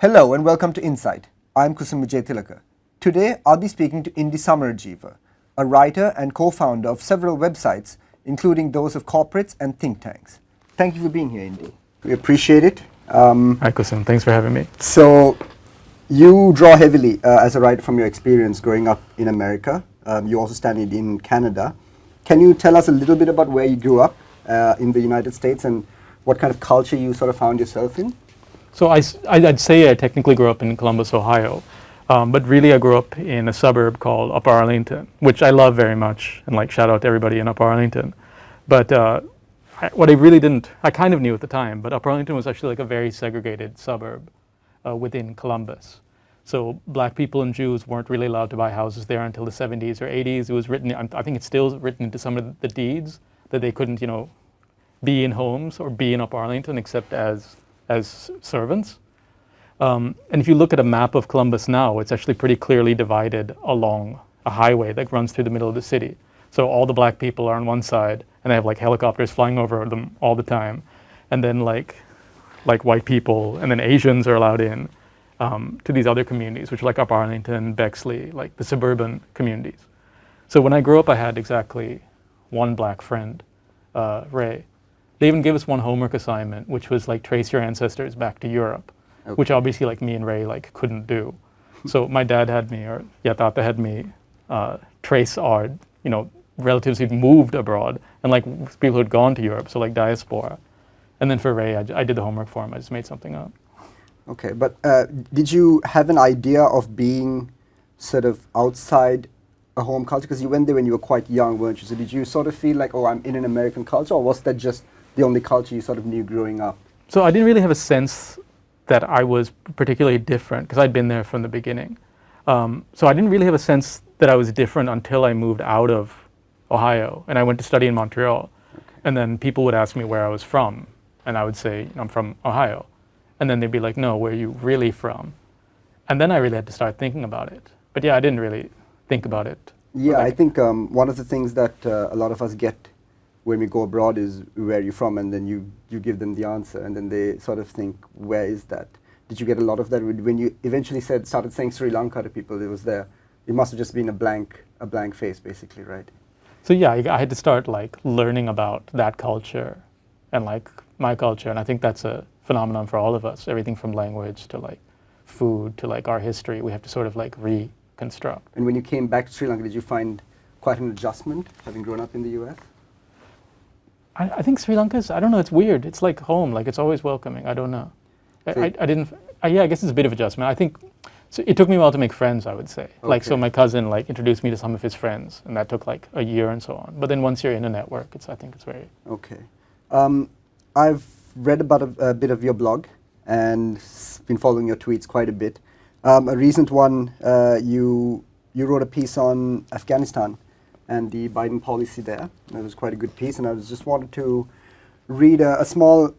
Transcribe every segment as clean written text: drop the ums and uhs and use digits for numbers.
Hello and welcome to Insight. I'm Kusum Wijetilleke. Today I'll be speaking to Indi Samarajiva, a writer and co-founder of several websites, including those of corporates and think tanks. Thank you for being here, Indi. We appreciate it. Hi Kusum, thanks for having me. So, you draw heavily as a writer from your experience growing up in America. You also studied in Canada. Can you tell us a little bit about where you grew up in the United States and what kind of culture you sort of found yourself in? So I'd say I technically grew up in Columbus, Ohio, but really I grew up in a suburb called Upper Arlington, which I love very much, and like shout out to everybody in Upper Arlington. But what I really didn't, I kind of knew at the time, but Upper Arlington was actually like a very segregated suburb within Columbus. So black people and Jews weren't really allowed to buy houses there until the 70s or 80s. It was written, I think it's still written into some of the deeds that they couldn't, be in homes or be in Upper Arlington except as servants. And if you look at a map of Columbus now, it's actually pretty clearly divided along a highway that runs through the middle of the city. So all the black people are on one side, and they have like helicopters flying over them all the time. And then like white people, and then Asians are allowed in to these other communities, which are like Upper Arlington, Bexley, like the suburban communities. So when I grew up, I had exactly one black friend, Ray. They even gave us one homework assignment, which was like trace your ancestors back to Europe, okay. Which obviously like me and Ray like couldn't do. So my dad had me, or Tata had me trace our, relatives who'd moved abroad and like people who'd gone to Europe, so like diaspora. And then for Ray, I did the homework for him. I just made something up. Okay, but did you have an idea of being sort of outside a home culture? Because you went there when you were quite young, weren't you? So did you sort of feel like, oh, I'm in an American culture, or was that just the only culture you sort of knew growing up? So I didn't really have a sense that I was particularly different because I'd been there from the beginning. So I didn't really have a sense that I was different until I moved out of Ohio and I went to study in Montreal. Okay. And then people would ask me where I was from, and I would say, I'm from Ohio. And then they'd be like, no, where are you really from? And then I really had to start thinking about it. But yeah, I didn't really think about it. Yeah, I think one of the things that a lot of us get when we go abroad is where you're from, and then you give them the answer, and then they sort of think, where is that? Did you get a lot of that when you eventually started saying Sri Lanka to people? It was there. It must have just been a blank face, basically, right? So yeah, I had to start like learning about that culture and like my culture, and I think that's a phenomenon for all of us. Everything from language to like food to like our history, we have to sort of like reconstruct. And when you came back to Sri Lanka, did you find quite an adjustment, having grown up in the US? I think Sri Lanka's, I don't know, it's weird. It's like home, like it's always welcoming. I don't know. I guess it's a bit of adjustment. I think, so it took me a while to make friends, I would say. Okay. Like, so my cousin like introduced me to some of his friends, and that took like a year and so on. But then once you're in a network, I think it's very... Okay. I've read about a bit of your blog and been following your tweets quite a bit. A recent one, you wrote a piece on Afghanistan and the Biden policy there. It was quite a good piece, and I just wanted to read a small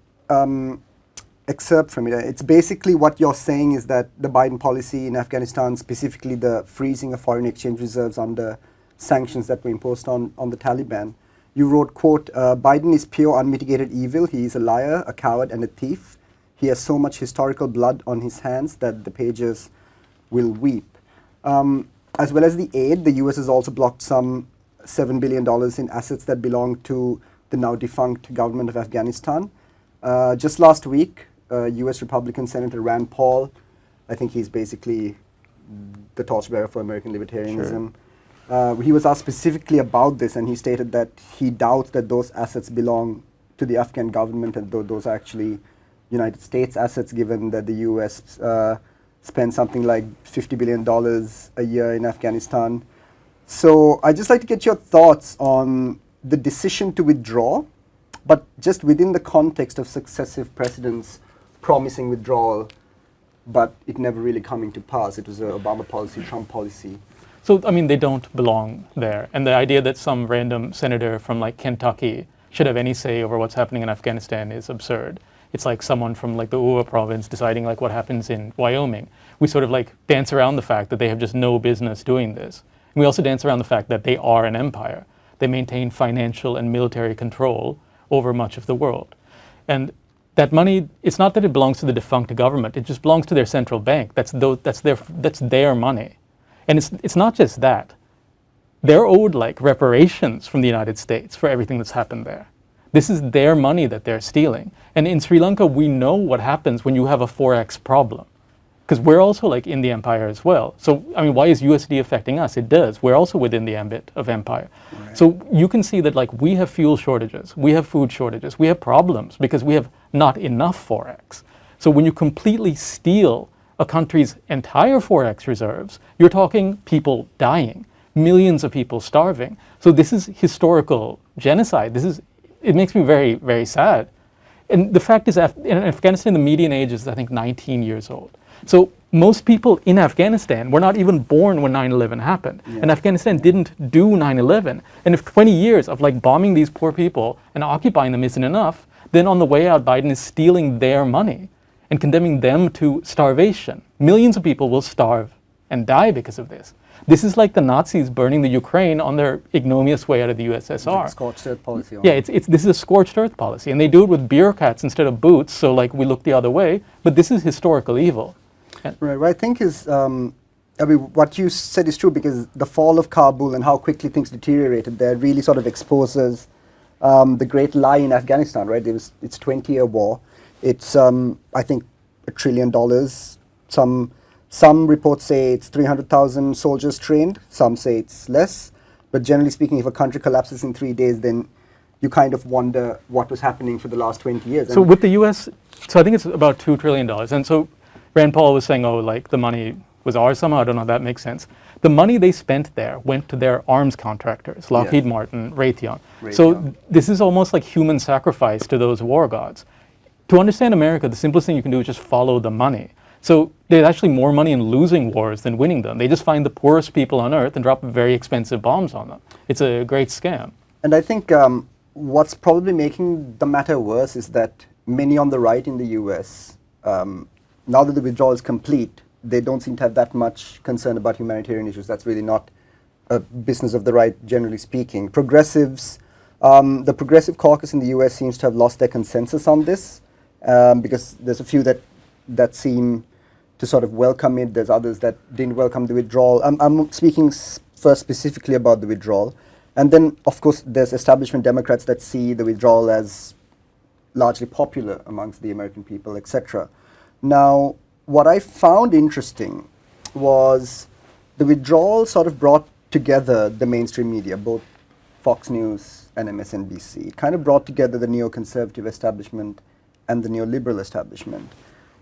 excerpt from it. It's basically what you're saying is that the Biden policy in Afghanistan, specifically the freezing of foreign exchange reserves under sanctions that were imposed on the Taliban. You wrote, quote, Biden is pure unmitigated evil. He is a liar, a coward, and a thief. He has so much historical blood on his hands that the pages will weep. As well as the aid, the US has also blocked some $7 billion in assets that belong to the now defunct government of Afghanistan. Just last week, US Republican Senator Rand Paul, I think he's basically the torchbearer for American libertarianism. Sure. He was asked specifically about this, and he stated that he doubts that those assets belong to the Afghan government, and those are actually United States assets, given that the US spends something like $50 billion a year in Afghanistan. So I'd just like to get your thoughts on the decision to withdraw, but just within the context of successive presidents promising withdrawal, but it never really coming to pass. It was an Obama policy, Trump policy. So, I mean, they don't belong there. And the idea that some random senator from like Kentucky should have any say over what's happening in Afghanistan is absurd. It's like someone from like the Ua province deciding like what happens in Wyoming. We sort of like dance around the fact that they have just no business doing this. And we also dance around the fact that they are an empire. They maintain financial and military control over much of the world. And that money, it's not that it belongs to the defunct government, it just belongs to their central bank. That's their money. And it's not just that. They're owed like reparations from the United States for everything that's happened there. This is their money that they're stealing. And in Sri Lanka, we know what happens when you have a Forex problem. Because we're also like in the empire as well. So, I mean, why is USD affecting us? It does. We're also within the ambit of empire. Right. So you can see that like we have fuel shortages, we have food shortages, we have problems because we have not enough Forex. So when you completely steal a country's entire Forex reserves, you're talking people dying, millions of people starving. So this is historical genocide. It makes me very, very sad. And the fact is, in Afghanistan, the median age is, I think, 19 years old. So most people in Afghanistan were not even born when 9/11 happened. Yeah. And Afghanistan didn't do 9/11. And if 20 years of like bombing these poor people and occupying them isn't enough, then on the way out, Biden is stealing their money and condemning them to starvation. Millions of people will starve and die because of this. This is like the Nazis burning the Ukraine on their ignominious way out of the USSR. Scorched earth policy. Yeah, this is a scorched earth policy. And they do it with bureaucrats instead of boots, so like we look the other way. But this is historical evil. Right, what I think is, I mean, what you said is true, because the fall of Kabul and how quickly things deteriorated there really sort of exposes the great lie in Afghanistan, right? It's 20-year war. It's, I think, $1 trillion. Some reports say it's 300,000 soldiers trained. Some say it's less. But generally speaking, if a country collapses in 3 days, then you kind of wonder what was happening for the last 20 years. So with the U.S., so I think it's about $2 trillion. And so Rand Paul was saying, oh, like the money was ours somehow. I don't know if that makes sense. The money they spent there went to their arms contractors, Lockheed Martin, Raytheon. So this is almost like human sacrifice to those war gods. To understand America, the simplest thing you can do is just follow the money. So there's actually more money in losing wars than winning them. They just find the poorest people on earth and drop very expensive bombs on them. It's a great scam. And I think what's probably making the matter worse is that many on the right in the US, now that the withdrawal is complete, they don't seem to have that much concern about humanitarian issues. That's really not a business of the right, generally speaking. Progressives, the Progressive Caucus in the US seems to have lost their consensus on this, because there's a few that seem to sort of welcome it. There's others that didn't welcome the withdrawal. I'm speaking first specifically about the withdrawal. And then, of course, there's establishment Democrats that see the withdrawal as largely popular amongst the American people, etc. Now, what I found interesting was the withdrawal sort of brought together the mainstream media, both Fox News and MSNBC. It kind of brought together the neoconservative establishment and the neoliberal establishment.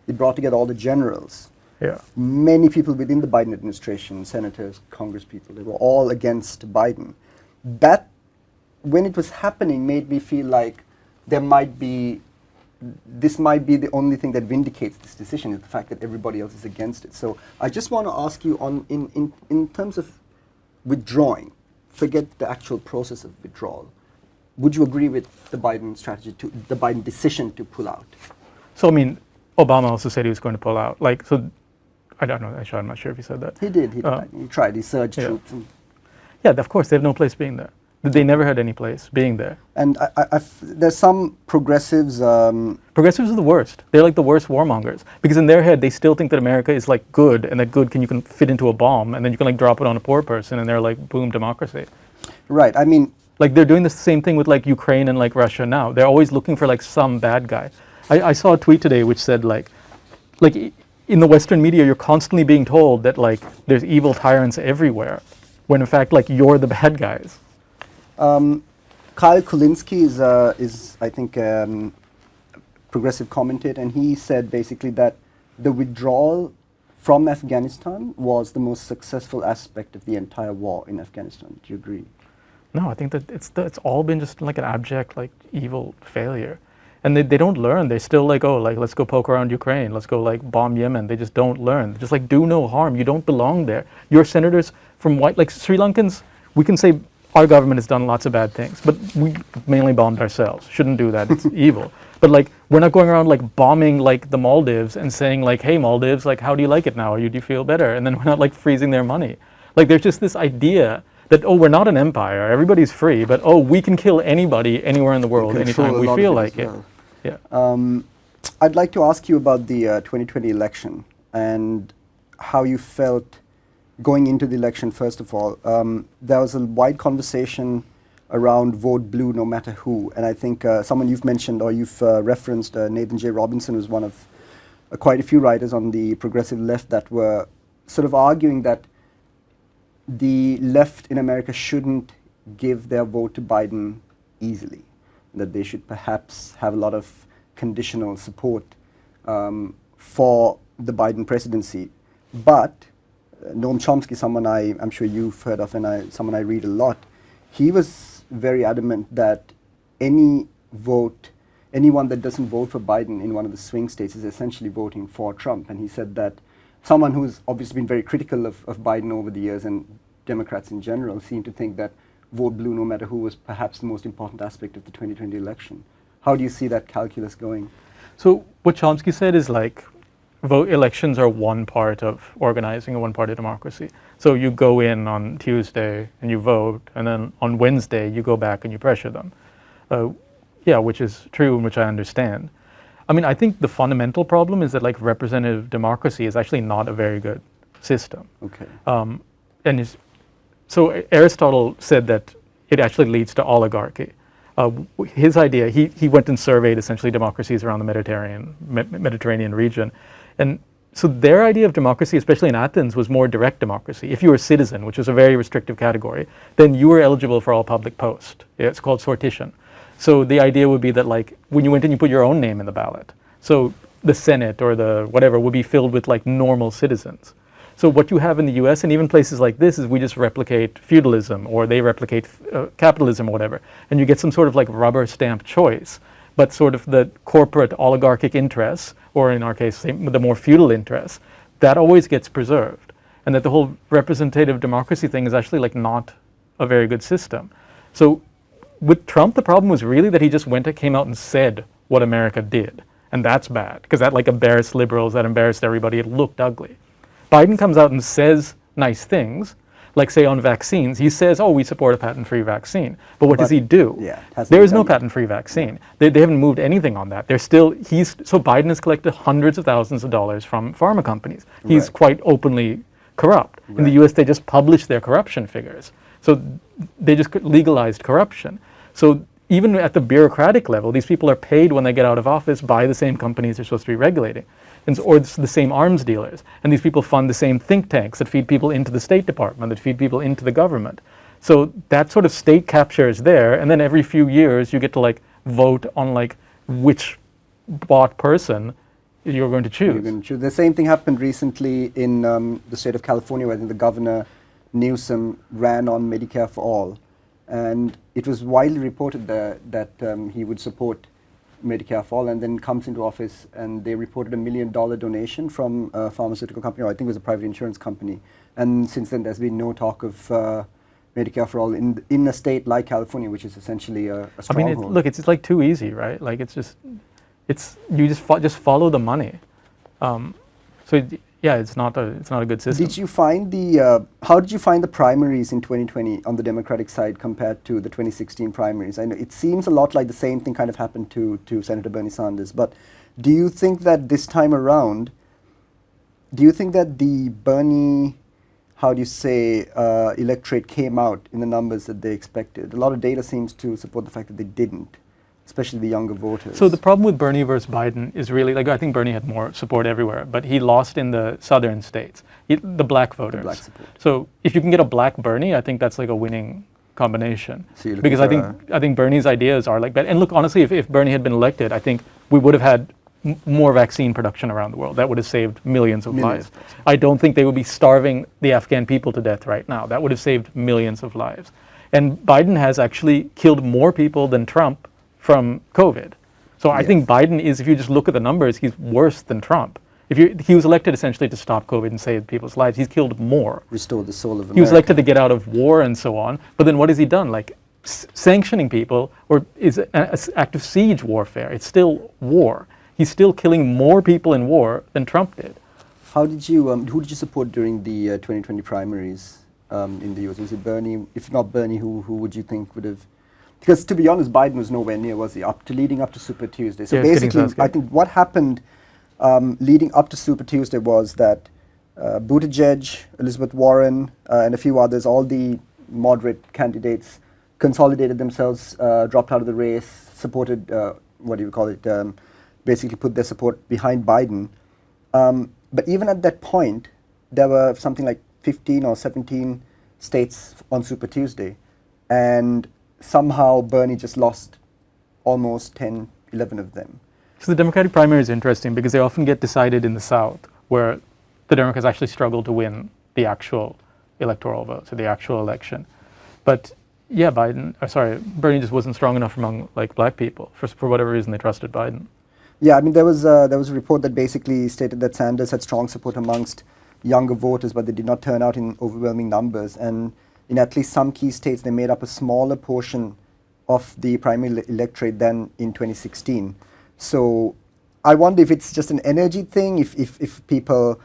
It brought together all the generals. Yeah. Many people within the Biden administration, senators, congresspeople, they were all against Biden. That, when it was happening, made me feel like this might be the only thing that vindicates this decision, is the fact that everybody else is against it. So I just want to ask you, in terms of withdrawing, forget the actual process of withdrawal, would you agree with the Biden strategy, the Biden decision to pull out? So I mean, Obama also said he was going to pull out. Like, so I don't know. Actually, I'm not sure if he said that. He did. He tried. He surged troops. Yeah, of course, they have no place being there. They never had any place being there. And there's some progressives. Progressives are the worst. They're like the worst warmongers, because in their head they still think that America is like good, and that good you can fit into a bomb, and then you can like drop it on a poor person, and they're like, boom, democracy. Right. I mean, like they're doing the same thing with like Ukraine and like Russia now. They're always looking for like some bad guy. I saw a tweet today which said like in the Western media you're constantly being told that like there's evil tyrants everywhere, when in fact like you're the bad guys. Kyle Kulinski is I think progressive commentator, and he said basically that the withdrawal from Afghanistan was the most successful aspect of the entire war in Afghanistan. Do you agree? No, I think that it's all been just like an abject like evil failure. And they don't learn. They're still like, oh, like let's go poke around Ukraine, let's go like bomb Yemen. They just don't learn. Just like do no harm. You don't belong there. Your senators from like Sri Lankans, we can say our government has done lots of bad things, but we mainly bombed ourselves. Shouldn't do that. It's evil. But like we're not going around like bombing like the Maldives and saying like, hey Maldives, like how do you like it now? Or do you feel better? And then we're not like freezing their money. Like there's just this idea that, oh, we're not an empire, everybody's free, but oh, we can kill anybody anywhere in the world anytime we feel like it. Well. Yeah. I'd like to ask you about the 2020 election and how you felt going into the election, first of all. There was a wide conversation around vote blue no matter who, and I think someone you've mentioned or you've referenced, Nathan J. Robinson, was one of quite a few writers on the progressive left that were sort of arguing that the left in America shouldn't give their vote to Biden easily, that they should perhaps have a lot of conditional support for the Biden presidency. But Noam Chomsky, someone I'm sure you've heard of and someone I read a lot, he was very adamant that anyone that doesn't vote for Biden in one of the swing states is essentially voting for Trump. And he said that someone who's obviously been very critical of Biden over the years, and Democrats in general, seem to think that vote blue no matter who was perhaps the most important aspect of the 2020 election. How do you see that calculus going? So what Chomsky said is like, elections are one part of organizing and one part of democracy. So you go in on Tuesday and you vote, and then on Wednesday you go back and you pressure them. Yeah, which is true and which I understand. I mean, I think the fundamental problem is that like representative democracy is actually not a very good system. Okay. So Aristotle said that it actually leads to oligarchy. His idea, he went and surveyed essentially democracies around the Mediterranean region. And so their idea of democracy, especially in Athens, was more direct democracy. If you were a citizen, which was a very restrictive category, then you were eligible for all public post. It's called sortition. So the idea would be that like when you went in, you put your own name in the ballot. So the Senate or the whatever would be filled with like normal citizens. So what you have in the US and even places like this is we just replicate feudalism, or they replicate capitalism or whatever. And you get some sort of like rubber stamp choice. But sort of the corporate oligarchic interests, or in our case, the more feudal interests, that always gets preserved. And that the whole representative democracy thing is actually like not a very good system. So with Trump, the problem was really that he just came out and said what America did. And that's bad, because that like embarrassed liberals, that embarrassed everybody, it looked ugly. Biden comes out and says nice things, like say on vaccines, he says, oh, we support a patent-free vaccine. But what does he do? Yeah, there is no patent-free vaccine. They haven't moved anything on that. So Biden has collected hundreds of thousands of dollars from pharma companies. He's quite openly corrupt. In the US, they just publish their corruption figures. So they just legalized corruption. So even at the bureaucratic level, these people are paid when they get out of office by the same companies they're supposed to be regulating, or the same arms dealers. And these people fund the same think tanks that feed people into the State Department, that feed people into the government. So that sort of state capture is there, and then every few years you get to like vote on like which bought person you're going to choose. You're going to choose. The same thing happened recently in the state of California, where the governor Newsom ran on Medicare for all. And it was widely reported that he would support Medicare for all, and then comes into office and they reported $1 million donation from a pharmaceutical company, or I think it was a private insurance company. And since then there's been no talk of Medicare for all in a state like California, which is essentially a stronghold. I mean, look, it's like too easy, right? Like you just follow the money. Yeah, it's not a good system. Did you find how did you find the primaries in 2020 on the Democratic side compared to the 2016 primaries? I know it seems a lot like the same thing kind of happened to Senator Bernie Sanders, but do you think that this time around, the Bernie, electorate came out in the numbers that they expected? A lot of data seems to support the fact that they didn't, especially the younger voters. So the problem with Bernie versus Biden is really, like, I think Bernie had more support everywhere, but he lost in the southern states, the black voters. The black support. So if you can get a black Bernie, I think that's like a winning combination. So because I think Bernie's ideas are like, and look, honestly, if Bernie had been elected, I think we would have had more vaccine production around the world. That would have saved millions of lives. I don't think they would be starving the Afghan people to death right now. That would have saved millions of lives. And Biden has actually killed more people than Trump from COVID. So I think Biden is, if you just look at the numbers, he's worse than Trump. He was elected essentially to stop COVID and save people's lives. He's killed more. Restored the soul of America. He was elected to get out of war and so on. But then what has he done? Like sanctioning people is an act of siege warfare. It's still war. He's still killing more people in war than Trump did. How did you, who did you support during the 2020 primaries in the US? Was it Bernie? If not Bernie, who would you think would have Because to be honest, Biden was nowhere near, was he, leading up to Super Tuesday. So Yeah, it's getting basically, so I think what happened leading up to Super Tuesday was that Buttigieg, Elizabeth Warren, and a few others, all the moderate candidates, consolidated themselves, dropped out of the race, supported, basically put their support behind Biden. But even at that point, there were something like 15 or 17 states on Super Tuesday, and somehow Bernie just lost almost 10, 11 of them. So the Democratic primary is interesting because they often get decided in the South, where the Democrats actually struggle to win the actual electoral vote, so the actual election. But yeah, Bernie just wasn't strong enough among like black people. For whatever reason, they trusted Biden. Yeah, I mean, there was a report that basically stated that Sanders had strong support amongst younger voters, but they did not turn out in overwhelming numbers. And in at least some key states, they made up a smaller portion of the primary electorate than in 2016. So I wonder if it's just an energy thing, if people...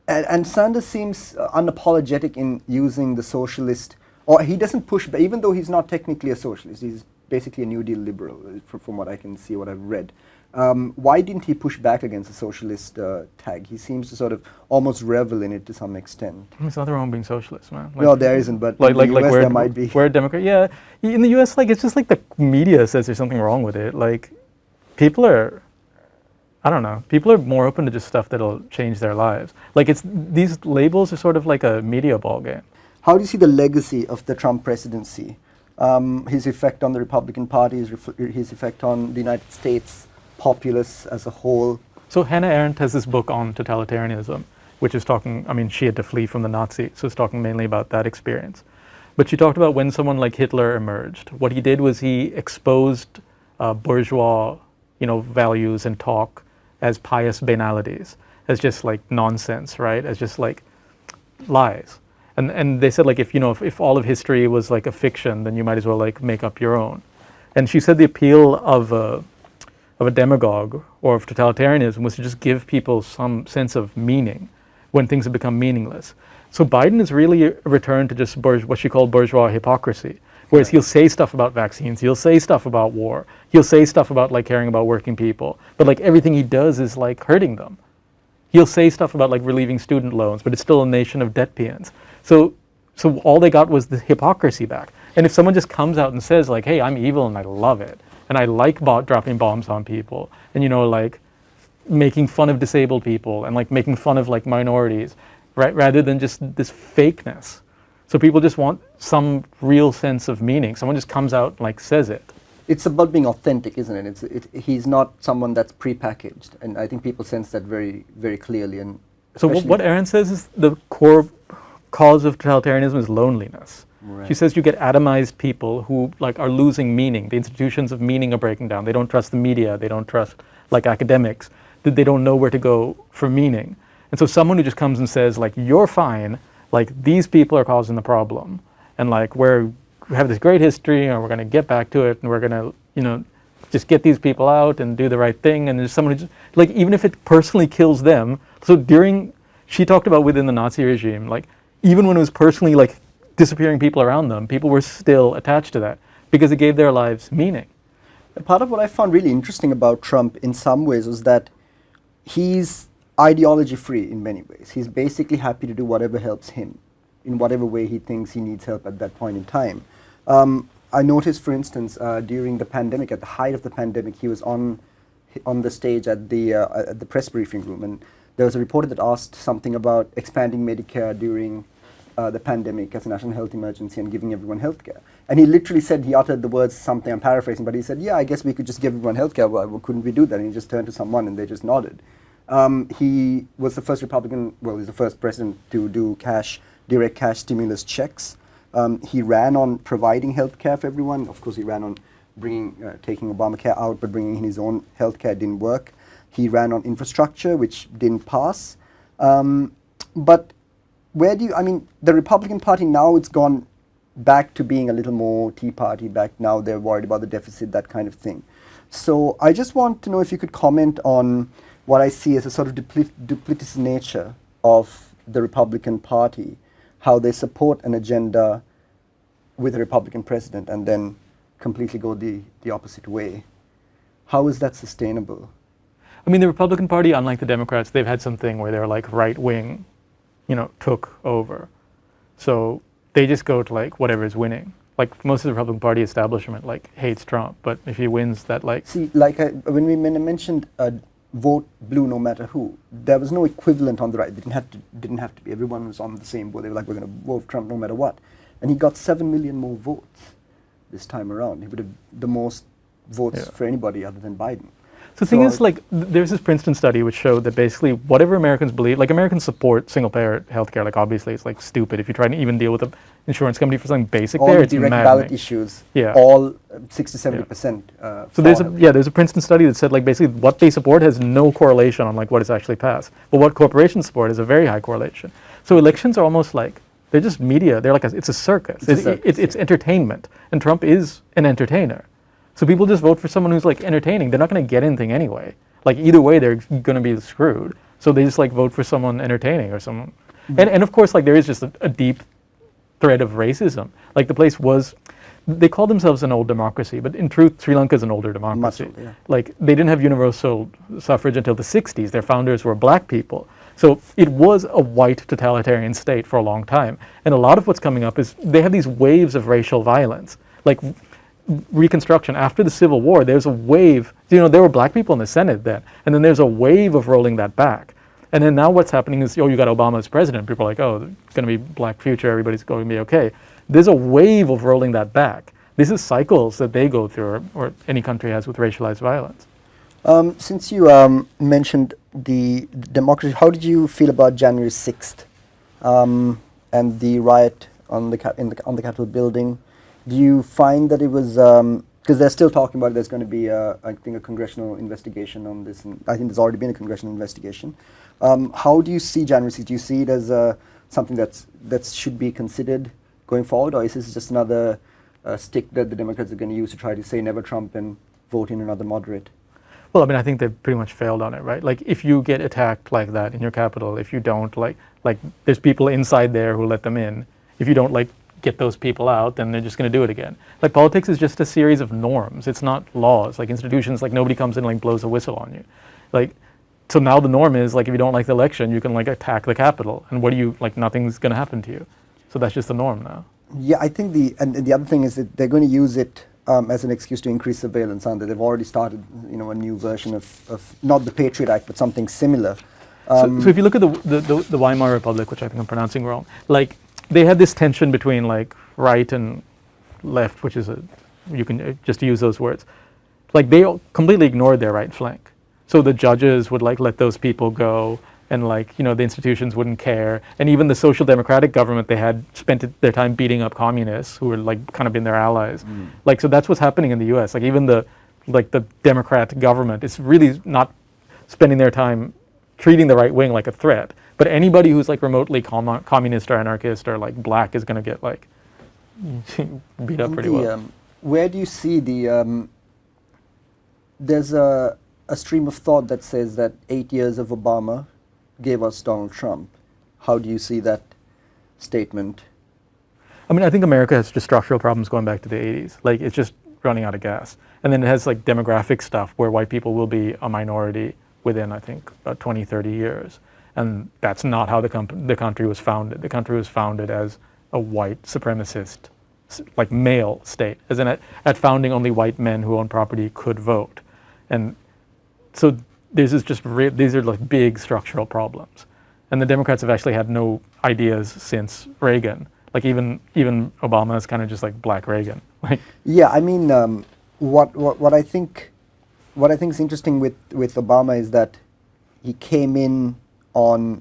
And Sanders seems unapologetic in using the socialist, or he doesn't push, but even though he's not technically a socialist, he's basically a New Deal liberal, from what I can see, what I've read. Why didn't he push back against the socialist tag? He seems to sort of almost revel in it to some extent. There's nothing wrong being socialist, man. Like, no, there isn't, but in the US there might be. We're a Democrat. Yeah, in the US, like, it's just like the media says there's something wrong with it. Like, people are, I don't know, people are more open to just stuff that'll change their lives. Like, these labels are sort of like a media ball game. How do you see the legacy of the Trump presidency? His effect on the Republican Party, his effect on the United States populace as a whole? So Hannah Arendt has this book on totalitarianism, which is talking, I mean, she had to flee from the Nazis, so it's talking mainly about that experience. But she talked about when someone like Hitler emerged. What he did was he exposed bourgeois, values and talk as pious banalities, as just like nonsense, right? As just like lies. And they said, like, if all of history was like a fiction, then you might as well like make up your own. And she said the appeal of a demagogue or of totalitarianism was to just give people some sense of meaning when things have become meaningless. So Biden is really a return to just what she called bourgeois hypocrisy. Whereas he'll say stuff about vaccines, he'll say stuff about war, he'll say stuff about like caring about working people, but like everything he does is like hurting them. He'll say stuff about like relieving student loans, but it's still a nation of debt peons. So all they got was the hypocrisy back. And if someone just comes out and says like, hey, I'm evil and I love it, and I like dropping bombs on people, and like making fun of disabled people, and like making fun of like minorities, right? Rather than just this fakeness. So people just want some real sense of meaning. Someone just comes out and like says it. It's about being authentic, isn't it? He's not someone that's prepackaged, and I think people sense that very, very clearly. And so what Arendt says is the core cause of totalitarianism is loneliness. Right. She says you get atomized people who like are losing meaning. The institutions of meaning are breaking down. They don't trust the media. They don't trust like academics. They don't know where to go for meaning. And so someone who just comes and says like, you're fine, like these people are causing the problem, and like we have this great history and we're going to get back to it, and we're going to just get these people out and do the right thing. And there's someone who just, like, even if it personally kills them. So she talked about within the Nazi regime, like even when it was personally like disappearing people around them, people were still attached to that because it gave their lives meaning. Part of what I found really interesting about Trump in some ways was that he's ideology free in many ways. He's basically happy to do whatever helps him in whatever way he thinks he needs help at that point in time. I noticed, for instance, during the pandemic, at the height of the pandemic, he was on the stage at the press briefing room, and there was a reporter that asked something about expanding Medicare during the pandemic as a national health emergency and giving everyone health care. And he literally said, he uttered the words something, I'm paraphrasing, but he said, yeah, I guess we could just give everyone health care. Well, couldn't we do that? And he just turned to someone and they just nodded. He was the first he's the first president to do direct cash stimulus checks. He ran on providing health care for everyone. Of course, he ran on taking Obamacare out, but bringing in his own health care didn't work. He ran on infrastructure, which didn't pass. But the Republican Party now, it's gone back to being a little more Tea Party back now. They're worried about the deficit, that kind of thing. So I just want to know if you could comment on what I see as a sort of duplicitous nature of the Republican Party, how they support an agenda with a Republican president and then completely go the opposite way. How is that sustainable? I mean, the Republican Party, unlike the Democrats, they've had something where they're like right wing, took over. So they just go to like whatever is winning. Like most of the Republican Party establishment like hates Trump, but if he wins, that like See, like when we mentioned vote blue no matter who, there was no equivalent on the right. It didn't have to be. Everyone was on the same boat. They were like, we're going to vote Trump no matter what, and he got 7 million more votes this time around. He would have the most votes for anybody other than Biden. So the thing is, like, there's this Princeton study which showed that basically whatever Americans believe, like Americans support single-payer healthcare. Like obviously, it's like stupid if you try to even deal with an insurance company for something basic. All there, the it's direct maddening. ballot issues, all 60-70%. So there's a Princeton study that said like basically what they support has no correlation on like what is actually passed, but what corporations support is a very high correlation. So elections are almost like they're just media. They're like it's a circus. It's entertainment, and Trump is an entertainer. So people just vote for someone who's like entertaining. They're not going to get anything anyway. Like either way, they're going to be screwed. So they just like vote for someone entertaining or someone. And of course, like there is just a deep thread of racism. Like the place was, they call themselves an old democracy, but in truth, Sri Lanka is an older democracy. Much older, yeah. Like they didn't have universal suffrage until the 60s. Their founders were black people. So it was a white totalitarian state for a long time. And a lot of what's coming up is they have these waves of racial violence. Like Reconstruction, after the Civil War, there's a wave, there were black people in the Senate then, and then there's a wave of rolling that back. And then now what's happening is, you got Obama as president, people are like, oh, it's going to be black future, everybody's going to be okay. There's a wave of rolling that back. This is cycles that they go through, or any country has with racialized violence. Since you mentioned the democracy, how did you feel about January 6th and the riot on the Capitol building? Do you find that it was, because they're still talking about it, there's going to be, I think, a congressional investigation on this, and I think there's already been a congressional investigation. How do you see January 6th? Do you see it as something that should be considered going forward, or is this just another stick that the Democrats are going to use to try to say never Trump and vote in another moderate? Well, I mean, I think they've pretty much failed on it, right? Like, if you get attacked like that in your capital, if you don't, like there's people inside there who let them in. If you don't, get those people out, then they're just going to do it again. Like, politics is just a series of norms. It's not laws. Like, institutions, nobody comes in and, blows a whistle on you. So now the norm is, if you don't like the election, you can, attack the Capitol. And what do you, nothing's going to happen to you. So that's just the norm now. Yeah, I think the other thing is that they're going to use it as an excuse to increase surveillance, aren't they? They've already started, a new version of not the Patriot Act, but something similar. So if you look at the Weimar Republic, which I think I'm pronouncing wrong, they had this tension between right and left, which is you can just use those words. They completely ignored their right flank. So the judges would let those people go, and the institutions wouldn't care. And even the social democratic government, they had spent their time beating up communists who were kind of been their allies. So that's what's happening in the U.S. Even the Democrat government is really not spending their time treating the right wing like a threat. But anybody who's remotely communist or anarchist or black is going to get beat up pretty well. Where do you see there's a stream of thought that says that 8 years of Obama gave us Donald Trump. How do you see that statement? I mean, I think America has just structural problems going back to the 80s. It's just running out of gas. And then it has demographic stuff where white people will be a minority within, I think, about 20, 30 years. And that's not how the country was founded. The country was founded as a white supremacist, male state. As in, at founding, only white men who own property could vote. And so these are big structural problems. And the Democrats have actually had no ideas since Reagan. Even Obama is kind of just Black Reagan. Yeah, I mean, what I think is interesting with Obama is that he came in on,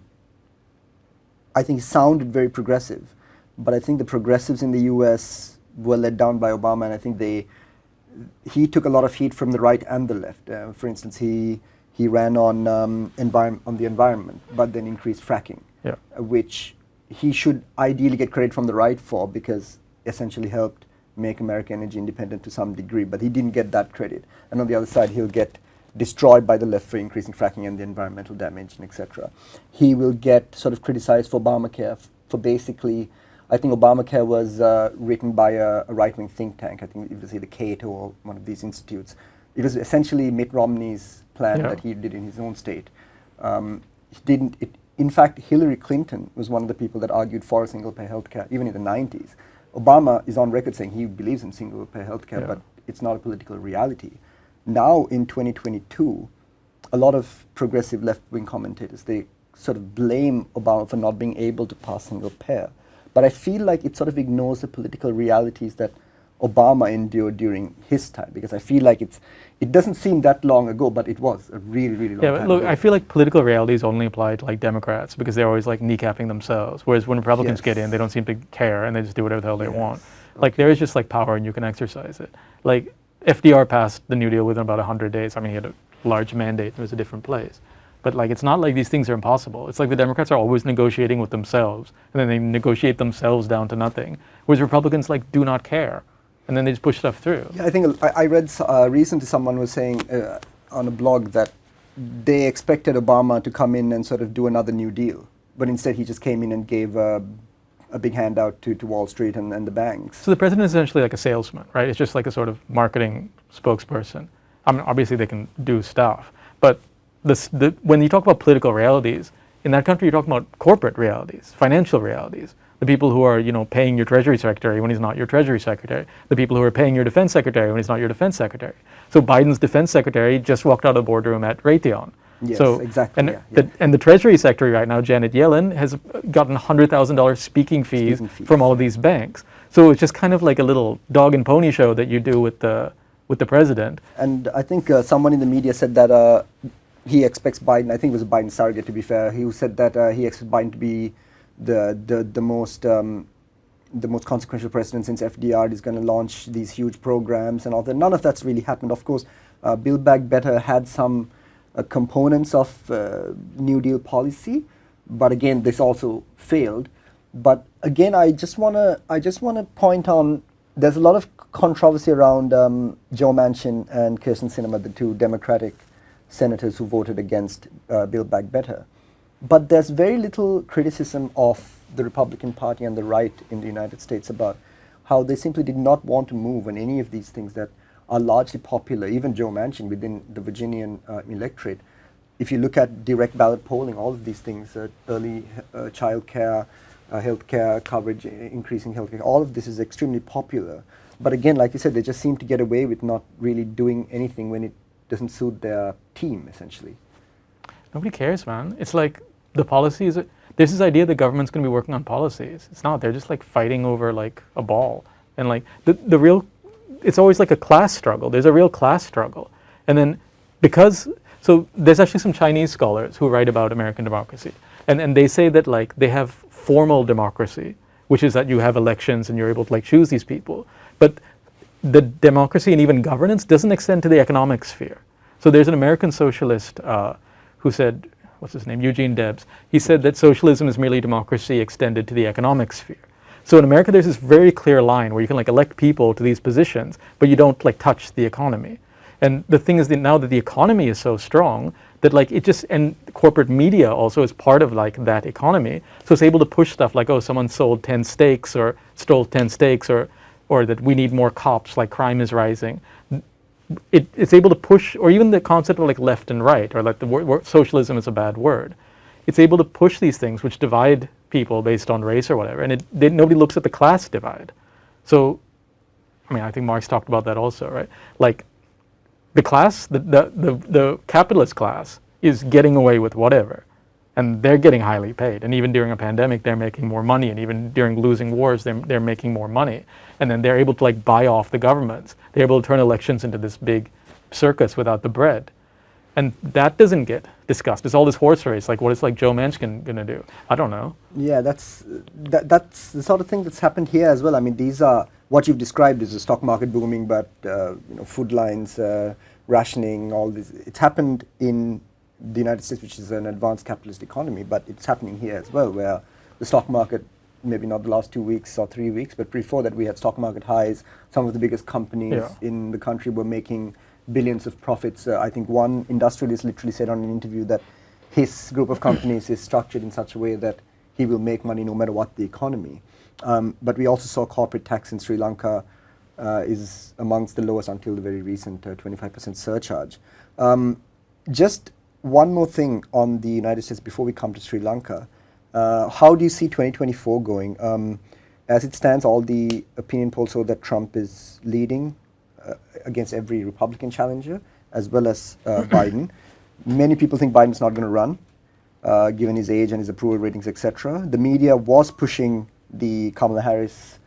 I think he sounded very progressive, but I think the progressives in the U.S. were let down by Obama, and I think he took a lot of heat from the right and the left. For instance, he ran on the environment, but then increased fracking, which he should ideally get credit from the right for, because essentially helped make America energy independent to some degree, but he didn't get that credit. And on the other side, he'll get destroyed by the left for increasing fracking and the environmental damage and etc. He will get sort of criticized for Obamacare for basically I think Obamacare was written by a right-wing think tank. I think it was either Cato or one of these institutes. It was essentially Mitt Romney's plan that he did in his own state. In fact, Hillary Clinton was one of the people that argued for single-payer healthcare, even in the 90s. Obama is on record saying he believes in single-payer healthcare, but it's not a political reality. Now, in 2022, a lot of progressive left-wing commentators, they sort of blame Obama for not being able to pass single-payer. But I feel like it sort of ignores the political realities that Obama endured during his time, because I feel like it doesn't seem that long ago, but it was a really, really long time look, ago. I feel like political realities only apply to like Democrats because they're always like kneecapping themselves, whereas when Republicans get in, they don't seem to care and they just do whatever the hell they want. Like there is just like power and you can exercise it. Like FDR passed the New Deal within about 100 days. I mean, he had a large mandate, it was a different place. But like it's not like these things are impossible. It's like the Democrats are always negotiating with themselves and then they negotiate themselves down to nothing, whereas Republicans like do not care. And then they just push stuff through. Yeah, I think I read recently someone was saying on a blog that they expected Obama to come in and sort of do another New Deal, but instead he just came in and gave a big handout to Wall Street and the banks. So the president is essentially like a salesman, right? It's just like a sort of marketing spokesperson. I mean, obviously they can do stuff, but when you talk about political realities, in that country you're talking about corporate realities, financial realities. The people who are, paying your Treasury Secretary when he's not your Treasury Secretary. The people who are paying your Defense Secretary when he's not your Defense Secretary. So Biden's Defense Secretary just walked out of the boardroom at Raytheon. Yes, so, exactly. And the Treasury Secretary right now, Janet Yellen, has gotten $100,000 speaking fees from all of these banks. So it's just kind of like a little dog and pony show that you do with the president. And I think someone in the media said that he expects Biden, I think it was a Biden surrogate to be fair, he said that he expects Biden to be the most consequential president since FDR, is going to launch these huge programs and all that. None of that's really happened. Of course, Build Back Better had some components of New Deal policy, but again, this also failed. But again, I just want to point on there's a lot of controversy around Joe Manchin and Kirsten Sinema, the two Democratic senators who voted against Build Back Better. But there's very little criticism of the Republican Party and the right in the United States about how they simply did not want to move on any of these things that are largely popular, even Joe Manchin within the Virginian electorate. If you look at direct ballot polling, all of these things, early child care, health care coverage, increasing health care, all of this is extremely popular. But again, like you said, they just seem to get away with not really doing anything when it doesn't suit their team, essentially. Nobody cares, man. It's like the policies, there's this idea that government's going to be working on policies. It's not. They're just like fighting over like a ball. And like the real, it's always like a class struggle. There's a real class struggle. And then so there's actually some Chinese scholars who write about American democracy. And they say that like they have formal democracy, which is that you have elections and you're able to like choose these people. But the democracy and even governance doesn't extend to the economic sphere. So there's an American socialist who said, what's his name, Eugene Debs, he said that socialism is merely democracy extended to the economic sphere. So in America, there's this very clear line where you can like elect people to these positions, but you don't like touch the economy. And the thing is that now that the economy is so strong, that like it just, and corporate media also is part of like that economy. So it's able to push stuff like, oh, someone sold 10 steaks or stole 10 steaks or that we need more cops, like crime is rising. It's able to push, or even the concept of like left and right, or like the word socialism is a bad word. It's able to push these things which divide people based on race or whatever, and nobody looks at the class divide. So, I mean, I think Marx talked about that also, right? Like, the class, the capitalist class is getting away with whatever, and they're getting highly paid. And even during a pandemic, they're making more money, and even during losing wars, they're making more money. And then they're able to like buy off the governments. They're able to turn elections into this big circus without the bread. And that doesn't get discussed. It's all this horse race. Like, what is like Joe Manchin gonna do? I don't know. Yeah, that's the sort of thing that's happened here as well. I mean, these are what you've described is the stock market booming, but food lines, rationing, all this. It's happened in the United States, which is an advanced capitalist economy, but it's happening here as well, where the stock market, maybe not the last 2 weeks or 3 weeks, but before that we had stock market highs. Some of the biggest companies in the country were making billions of profits. I think one industrialist literally said on an interview that his group of companies is structured in such a way that he will make money no matter what the economy. But we also saw corporate tax in Sri Lanka is amongst the lowest until the very recent 25% surcharge. Just one more thing on the United States before we come to Sri Lanka. How do you see 2024 going? As it stands, all the opinion polls show that Trump is leading against every Republican challenger, as well as Biden. Many people think Biden's not going to run, given his age and his approval ratings, etc. The media was pushing the Kamala Harris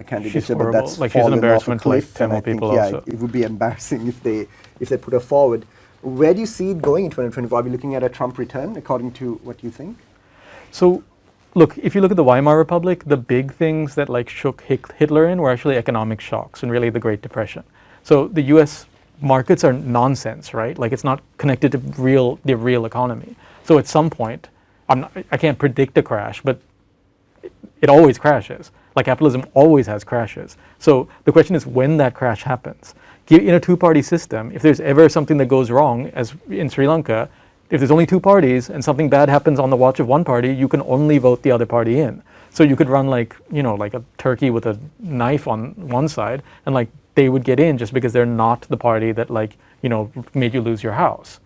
candidature, but that's like fallen she's an off a embarrassment to like cliff. 10 And I more think, people yeah, also. it would be embarrassing if they put her forward. Where do you see it going in 2024? Are we looking at a Trump return, according to what you think? So, look, if you look at the Weimar Republic, the big things that like shook Hitler in were actually economic shocks and really the Great Depression. So the U.S. markets are nonsense, right? Like it's not connected to the real economy. So at some point, I can't predict a crash, but it always crashes. Like capitalism always has crashes. So the question is when that crash happens. In a two-party system, if there's ever something that goes wrong, as in Sri Lanka, if there's only two parties and something bad happens on the watch of one party, you can only vote the other party in. So you could run like, like a turkey with a knife on one side, and like they would get in just because they're not the party that like, made you lose your house.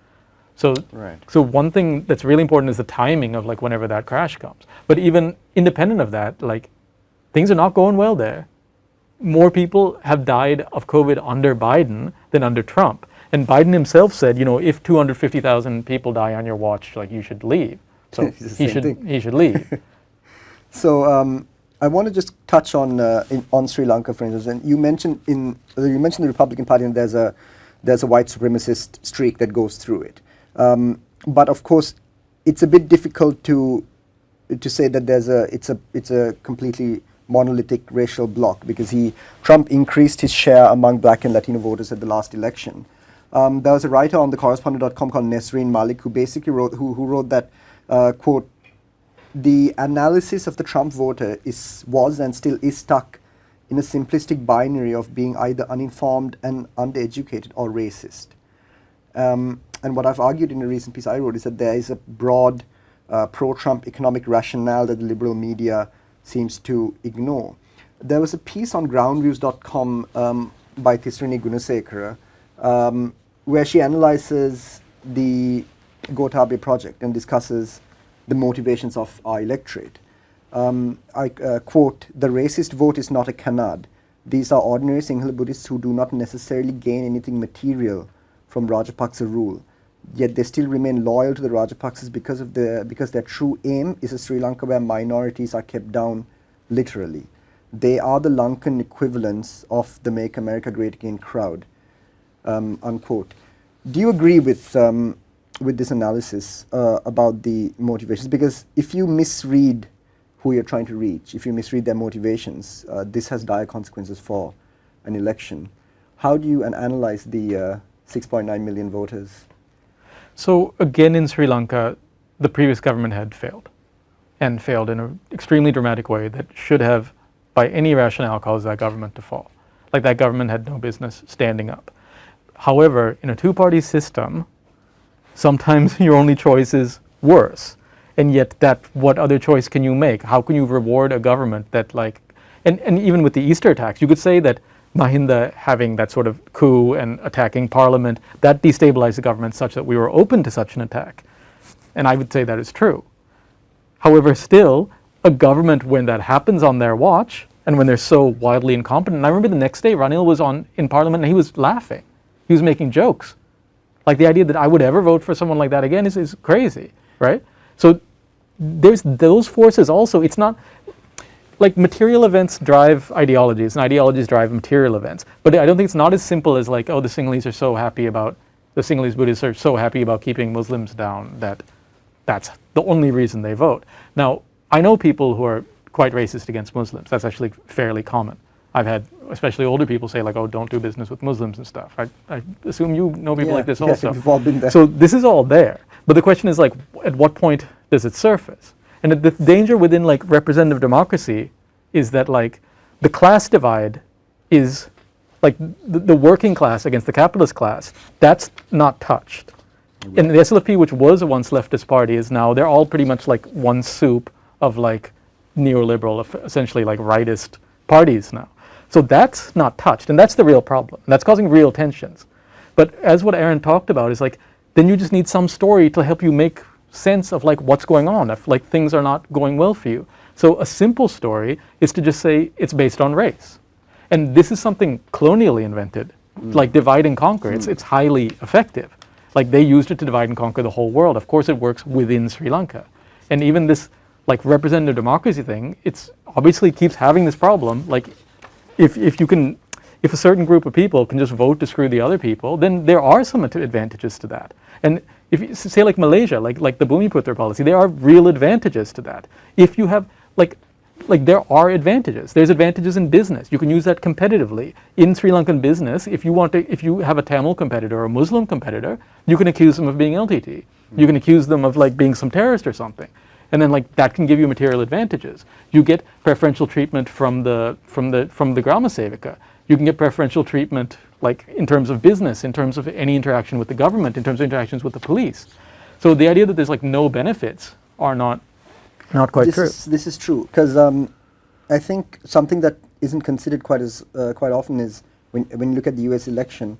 So, Right. So one thing that's really important is the timing of like whenever that crash comes. But even independent of that, like things are not going well there. More people have died of COVID under Biden than under Trump. And Biden himself said, if 250,000 people die on your watch, like you should leave. So he should leave. So I want to just touch on Sri Lanka, for instance. And you mentioned the Republican Party, and there's a white supremacist streak that goes through it. But of course, it's a bit difficult to say that it's a completely monolithic racial bloc, because Trump increased his share among black and Latino voters at the last election. There was a writer on the correspondent.com called Nesreen Malik who basically wrote that, quote, the analysis of the Trump voter was and still is stuck in a simplistic binary of being either uninformed and undereducated or racist. And what I've argued in a recent piece I wrote is that there is a broad pro-Trump economic rationale that the liberal media seems to ignore. There was a piece on groundviews.com by Tisrini Gunasekara where she analyzes the Gotabaya project and discusses the motivations of our electorate. I quote, "The racist vote is not a canard. These are ordinary Sinhala Buddhists who do not necessarily gain anything material from Rajapaksa rule. Yet they still remain loyal to the Rajapaksas because their true aim is a Sri Lanka where minorities are kept down literally. They are the Lankan equivalents of the Make America Great Again crowd." Unquote. Do you agree with this analysis about the motivations? Because if you misread who you're trying to reach, if you misread their motivations, this has dire consequences for an election. How do you analyze the 6.9 million voters? So again, in Sri Lanka, the previous government had failed, and failed in an extremely dramatic way that should have, by any rationale, caused that government to fall. Like that government had no business standing up. However, in a two-party system, sometimes your only choice is worse. And yet what other choice can you make? How can you reward a government that and even with the Easter attacks, you could say that Mahinda having that sort of coup and attacking parliament, that destabilized the government such that we were open to such an attack. And I would say that is true. However, still, a government, when that happens on their watch, and when they're so wildly incompetent, and I remember the next day Ranil was in parliament and he was laughing. He was making jokes. Like the idea that I would ever vote for someone like that again is crazy, right? So there's those forces also. It's not, like material events drive ideologies and ideologies drive material events. But I don't think it's not as simple as like, oh, the Sinhalese Buddhists are so happy about keeping Muslims down that that's the only reason they vote. Now, I know people who are quite racist against Muslims. That's actually fairly common. I've had especially older people say like, oh, don't do business with Muslims and stuff. I assume you know people like this also. We've all been there. So this is all there. But the question is like, at what point does it surface? And the danger within like representative democracy is that like the class divide is like the working class against the capitalist class, that's not touched. Right. And the SLFP, which was a once leftist party, is now, they're all pretty much like one soup of like neoliberal, essentially like rightist parties now. So that's not touched, and that's the real problem. And that's causing real tensions. But as what Aaron talked about is like, then you just need some story to help you make sense of like what's going on, if like things are not going well for you. So a simple story is to just say it's based on race. And this is something colonially invented, like divide and conquer. It's highly effective. Like they used it to divide and conquer the whole world. Of course it works within Sri Lanka. And even this like representative democracy thing, it's obviously keeps having this problem. Like if a certain group of people can just vote to screw the other people, then there are some advantages to that. And if you say like Malaysia, like the Bumiputra policy, there are real advantages to that. If you have like there are advantages. There's advantages in business. You can use that competitively. In Sri Lankan business, if you have a Tamil competitor or a Muslim competitor, you can accuse them of being LTT. You can accuse them of like being some terrorist or something. And then like that can give you material advantages. You get preferential treatment from the Grama Sevika. You can get preferential treatment like in terms of business, in terms of any interaction with the government, in terms of interactions with the police. So the idea that there's like no benefits are not quite true. This is true, because I think something that isn't considered quite often is when you look at the U.S. election,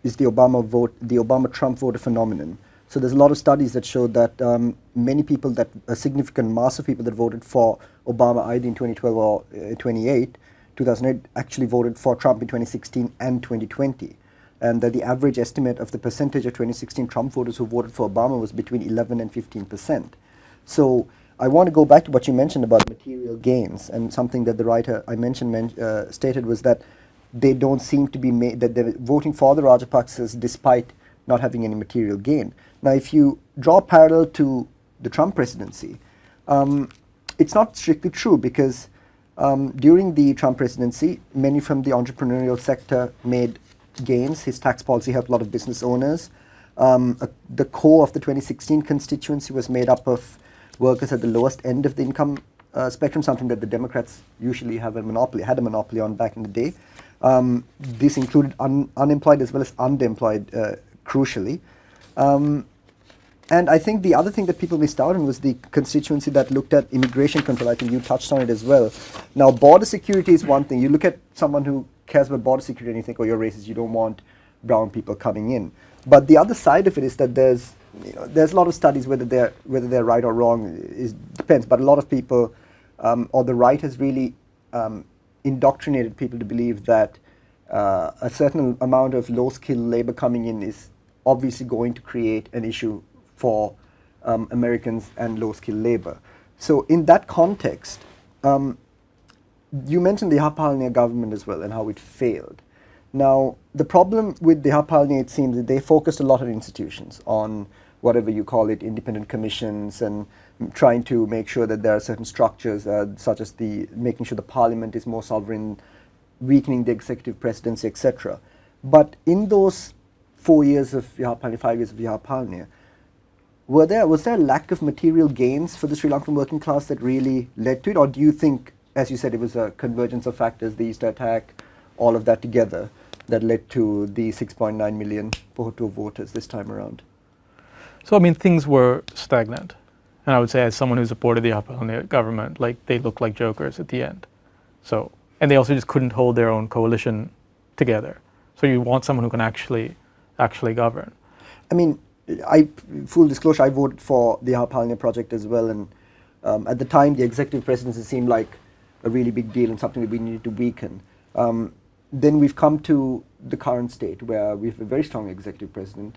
is the Obama-Trump voter phenomenon. So there's a lot of studies that show that many people, a significant mass of people that voted for Obama either in 2012 or 2008, actually voted for Trump in 2016 and 2020. And that the average estimate of the percentage of 2016 Trump voters who voted for Obama was between 11 and 15%. So I want to go back to what you mentioned about material gains, and something that the writer I mentioned stated was that they don't seem to be that they're voting for the Rajapaksas despite not having any material gain. Now, if you draw a parallel to the Trump presidency, it's not strictly true, because during the Trump presidency, many from the entrepreneurial sector made gains. His tax policy helped a lot of business owners. The core of the 2016 constituency was made up of workers at the lowest end of the income spectrum, something that the Democrats usually had a monopoly on back in the day. This included unemployed as well as underemployed, crucially. And I think the other thing that people missed out on was the constituency that looked at immigration control. I think you touched on it as well. Now, border security is one thing. You look at someone who cares about border security and you think, oh, you're racist, you don't want brown people coming in. But the other side of it is that there's a lot of studies, whether they're right or wrong, depends. But a lot of people, or the right has really indoctrinated people to believe that a certain amount of low-skilled labor coming in is obviously going to create an issue for Americans and low-skilled labor. So in that context, you mentioned the Hapalnia government as well and how it failed. Now, the problem with the Hapalnia, it seems that they focused a lot on institutions, on whatever you call it, independent commissions, and trying to make sure that there are certain structures, such as making sure the parliament is more sovereign, weakening the executive presidency, etc. But in those 4 years of Yahapalnia, 5 years of Yahapalnia, was there a lack of material gains for the Sri Lankan working class that really led to it? Or do you think, as you said, it was a convergence of factors, the Easter attack, all of that together, that led to the 6.9 million Pohutu voters this time around? So, I mean, things were stagnant. And I would say, as someone who supported the Hapalnia government, like, they looked like jokers at the end. So, and they also just couldn't hold their own coalition together. So you want someone who can actually govern. I mean, full disclosure, I voted for the Hapalnia project as well, and at the time the executive presidency seemed like a really big deal and something that we needed to weaken. Then we've come to the current state where we have a very strong executive president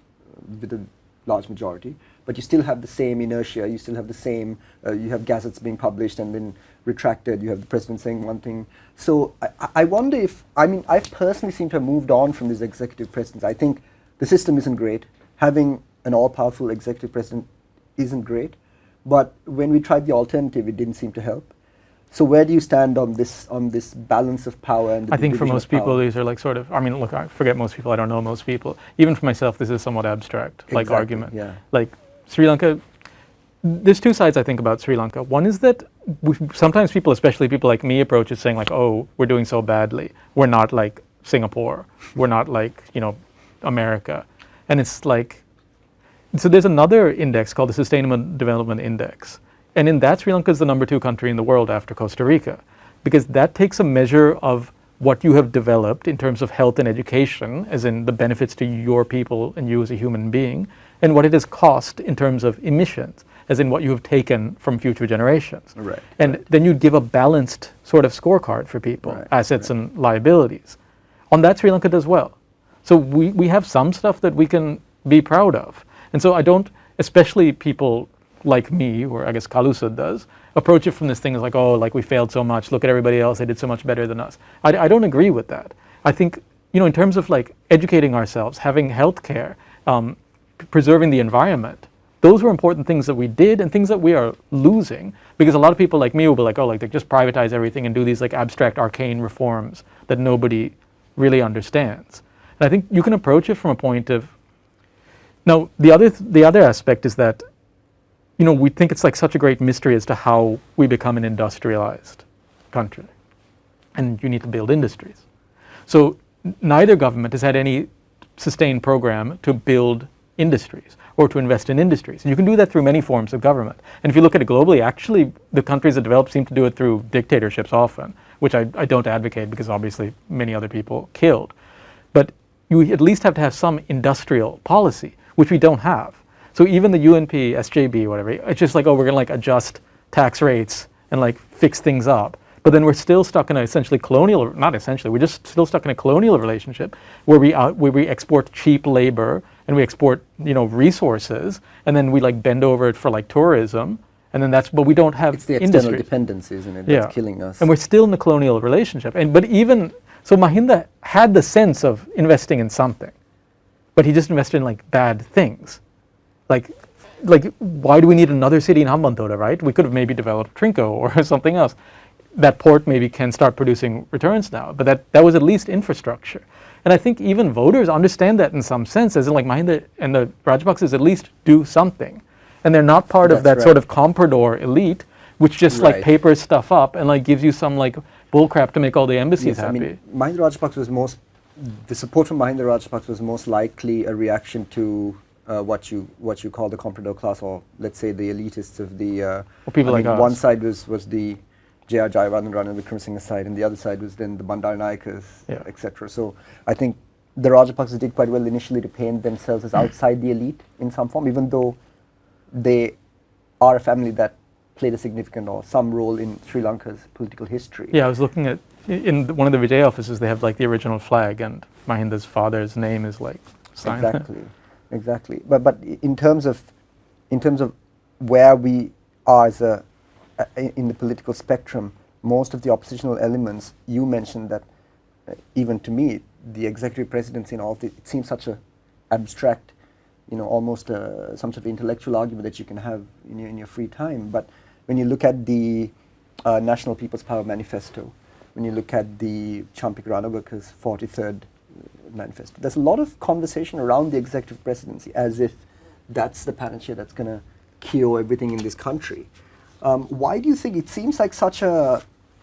with a large majority, but you still have the same inertia, you still have the same, you have gazettes being published and then retracted, you have the president saying one thing. So I wonder if, I personally seem to have moved on from this executive presidency. I think the system isn't great. Having an all-powerful executive president isn't great, but when we tried the alternative, it didn't seem to help. So where do you stand on this balance of power? And I think for most people, these are like sort of, look, I forget most people, I don't know most people. Even for myself, this is somewhat abstract, like argument. Yeah. Like Sri Lanka, there's two sides I think about Sri Lanka. One is that sometimes people, especially people like me, approach it saying like, oh, we're doing so badly. We're not like Singapore. We're not like, America. And it's like, so there's another index called the Sustainment Development Index. And in that, Sri Lanka is the number 2 country in the world after Costa Rica, because that takes a measure of what you have developed in terms of health and education, as in the benefits to your people and you as a human being, and what it has cost in terms of emissions, as in what you have taken from future generations. Right. And right. then you'd give a balanced sort of scorecard for people, Right, assets right. and liabilities. On that, Sri Lanka does well. So we have some stuff that we can be proud of. And so I don't, especially people like me, or I guess Kalusa does, approach it from this thing as like, oh, like we failed so much, look at everybody else, they did so much better than us. I don't agree with that. I think, in terms of like educating ourselves, having health care, preserving the environment, those were important things that we did and things that we are losing, because a lot of people like me will be like, oh, like they just privatize everything and do these like abstract arcane reforms that nobody really understands. And I think you can approach it from a point of, now the other aspect is that, we think it's like such a great mystery as to how we become an industrialized country, and you need to build industries. So neither government has had any sustained program to build industries or to invest in industries. And you can do that through many forms of government. And if you look at it globally, actually the countries that develop seem to do it through dictatorships often, which I don't advocate because obviously many other people killed. But you at least have to have some industrial policy, which we don't have. So even the UNP, SJB, whatever, it's just like, oh, we're gonna like adjust tax rates and like fix things up. But then we're still stuck in a essentially colonial, not essentially, we're just still stuck in a colonial relationship where we export cheap labor and we export, resources, and then we like bend over it for like tourism, and then but we don't have It's the external industries. dependency, isn't it, Yeah. that's killing us. And we're still in the colonial relationship. But even, so Mahinda had the sense of investing in something, but he just invested in like bad things. Like why do we need another city in Hambantota, right? We could have maybe developed Trinco or something else. That port maybe can start producing returns now, but that was at least infrastructure. And I think even voters understand that in some sense, as in like Mahinda and the Rajapaksas at least do something. And they're not part of that That's sort right. of comprador elite, which just like Right. papers stuff up and like gives you some like bullcrap to make all the embassies Yes, I happy. mean, Mahinda Rajapaksa was the support from Mahinda Rajapaksa was most likely a reaction to what you call the comprador class, or let's say the elitists of the. Or people like us. One side was the J.R. Jayawardena and Wickramasinghe side, and the other side was then the Bandaranayakas, Yeah. etc. So I think the Rajapaksas did quite well initially to paint themselves as outside the elite in some form, even though they are a family that played a significant or some role in Sri Lanka's political history. Yeah, I was looking at, in one of the Vijay offices, they have like the original flag, and Mahinda's father's name is like signed. Exactly. But in terms of where we are as in the political spectrum, most of the oppositional elements, you mentioned that even to me, the executive presidency and all of it seems such a abstract, almost some sort of intellectual argument that you can have in your free time. But when you look at the National People's Power Manifesto, when you look at the Champik Ranawaka's 43rd manifesto, there's a lot of conversation around the executive presidency as if that's the panacea that's going to cure everything in this country. Why do you think it seems like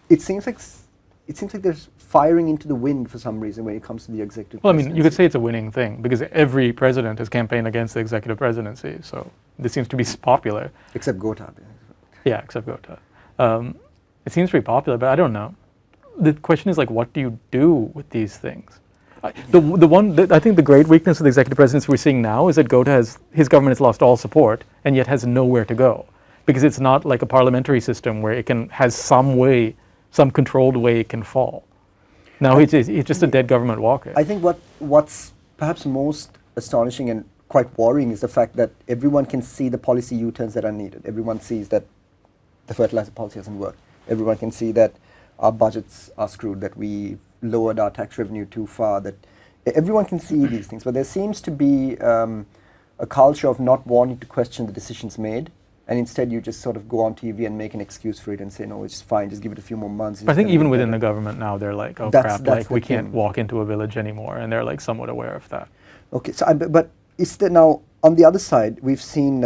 it seems like there's firing into the wind for some reason when it comes to the executive Well, I presidency? mean, you could say it's a winning thing because every president has campaigned against the executive presidency, so this seems to be popular. Except Gotabaya. Yeah, except Gota. It seems pretty popular, but I don't know. The question is like, what do you do with these things? I think the great weakness of the executive presidency we're seeing now is that his government has lost all support and yet has nowhere to go, because it's not like a parliamentary system where it has some controlled way it can fall. Now it's just a dead government walking. I think what's perhaps most astonishing and quite worrying is the fact that everyone can see the policy U-turns that are needed. Everyone sees that the fertilizer policy hasn't worked. Everyone can see that our budgets are screwed, that we lowered our tax revenue too far, that everyone can see these things. But there seems to be a culture of not wanting to question the decisions made, and instead you just sort of go on TV and make an excuse for it and say, no, it's fine, just give it a few more months. I think even within the government now, they're like, oh That's crap, like the we can't thing. walk into a village anymore, and they're like somewhat aware of that. Okay, so but is there now, on the other side, we've seen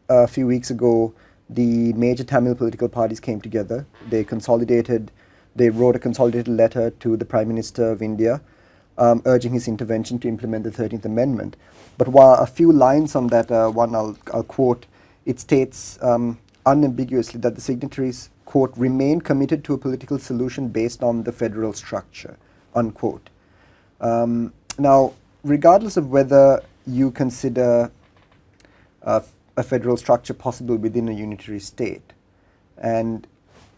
a few weeks ago, the major Tamil political parties came together. They wrote a consolidated letter to the Prime Minister of India, urging his intervention to implement the 13th Amendment. But while a few lines on that one I'll quote, it states, unambiguously that the signatories, quote, remain committed to a political solution based on the federal structure, unquote. Now, regardless of whether you consider a federal structure possible within a unitary state, and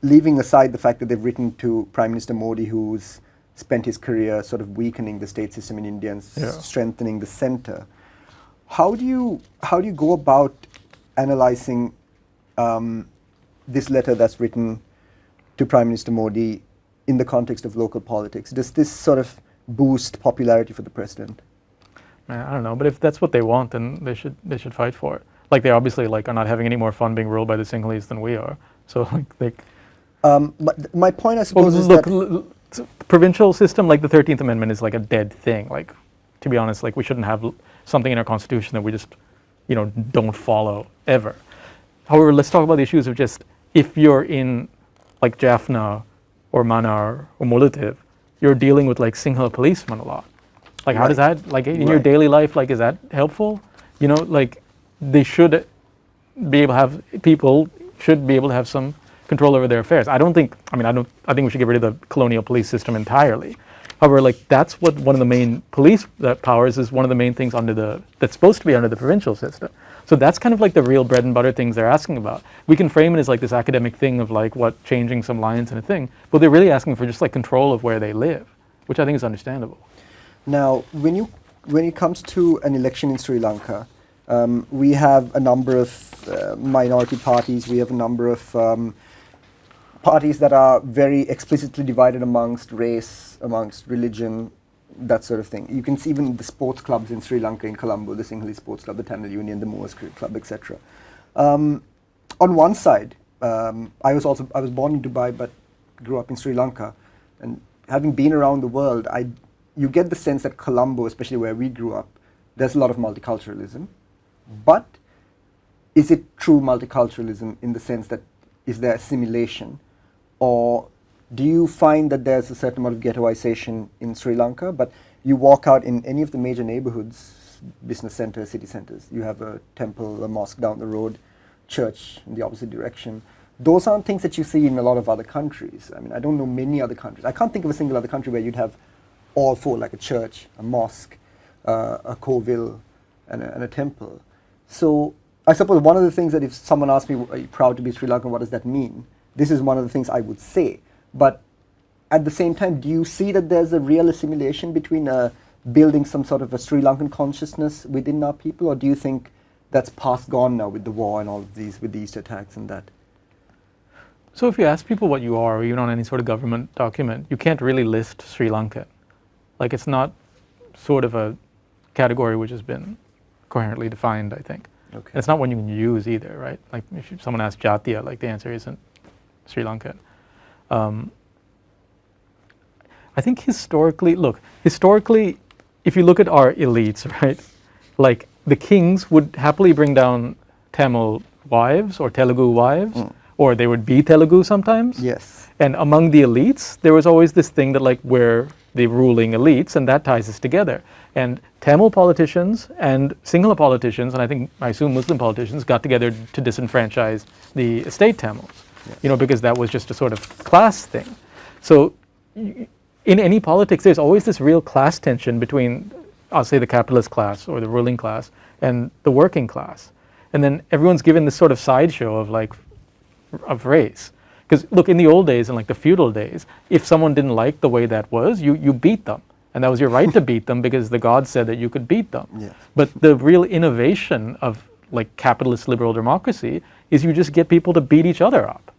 leaving aside the fact that they've written to Prime Minister Modi, who's spent his career sort of weakening the state system in India and strengthening the center, how do you go about analyzing this letter that's written to Prime Minister Modi in the context of local politics? Does this sort of boost popularity for the president? I don't know, but if that's what they want, then they should fight for it. Like, they obviously like are not having any more fun being ruled by the Sinhalese than we are. So like But my point, I suppose, is that provincial system, like the 13th Amendment, is like a dead thing. Like, to be honest, like we shouldn't have something in our constitution that we just, don't follow ever. However, let's talk about the issues of just if you're in like Jaffna or Manar or Mulativ, you're dealing with like Sinhala policemen a lot. Like, how does that, like in your daily life, like is that helpful? Like they should be able to have, people should be able to have some control over their affairs. I think we should get rid of the colonial police system entirely. However, like that's what one of the main police powers is, one of the main things that's supposed to be under the provincial system. So that's kind of like the real bread and butter things they're asking about. We can frame it as like this academic thing of like what changing some lines in a thing, but they're really asking for just like control of where they live, which I think is understandable. Now, when it comes to an election in Sri Lanka, we have a number of minority parties. We have a number of parties that are very explicitly divided amongst race, amongst religion, that sort of thing. You can see even the sports clubs in Sri Lanka, in Colombo, the Sinhalese Sports Club, the Tamil Union, the Moors Cricket Club, etc. On one side, I was born in Dubai but grew up in Sri Lanka, and having been around the world, you get the sense that Colombo, especially where we grew up, there's a lot of multiculturalism. But is it true multiculturalism in the sense that is there assimilation? Or do you find that there's a certain amount of ghettoization in Sri Lanka, but you walk out in any of the major neighborhoods, business centers, city centers, you have a temple, a mosque down the road, church in the opposite direction. Those aren't things that you see in a lot of other countries. I mean, I don't know many other countries. I can't think of a single other country where you'd have all four, like a church, a mosque, a kovil, and a temple. So I suppose one of the things that if someone asked me, are you proud to be Sri Lankan, what does that mean? This is one of the things I would say. But at the same time, do you see that there's a real assimilation between building some sort of a Sri Lankan consciousness within our people, or do you think that's past gone now with the war and all of these, with the East attacks and that? So if you ask people what you are, or even on any sort of government document, you can't really list Sri Lankan. Like, it's not sort of a category which has been coherently defined, I think. Okay. And it's not one you can use either, right? Like, if someone asks Jatiya, like the answer isn't Sri Lankan. I think historically, if you look at our elites, right, like the kings would happily bring down Tamil wives or Telugu wives, or they would be Telugu sometimes. Yes. And among the elites, there was always this thing that like we're the ruling elites, and that ties us together. And Tamil politicians and Sinhala politicians, and I assume Muslim politicians, got together to disenfranchise the estate Tamils. Yes. Because that was just a sort of class thing. So in any politics, there's always this real class tension between, I'll say, the capitalist class or the ruling class and the working class. And then everyone's given this sort of sideshow of race. Because look, in the old days, in like the feudal days, if someone didn't like the way that was, you beat them. And that was your right to beat them because the gods said that you could beat them. Yes. But the real innovation of like capitalist liberal democracy is you just get people to beat each other up.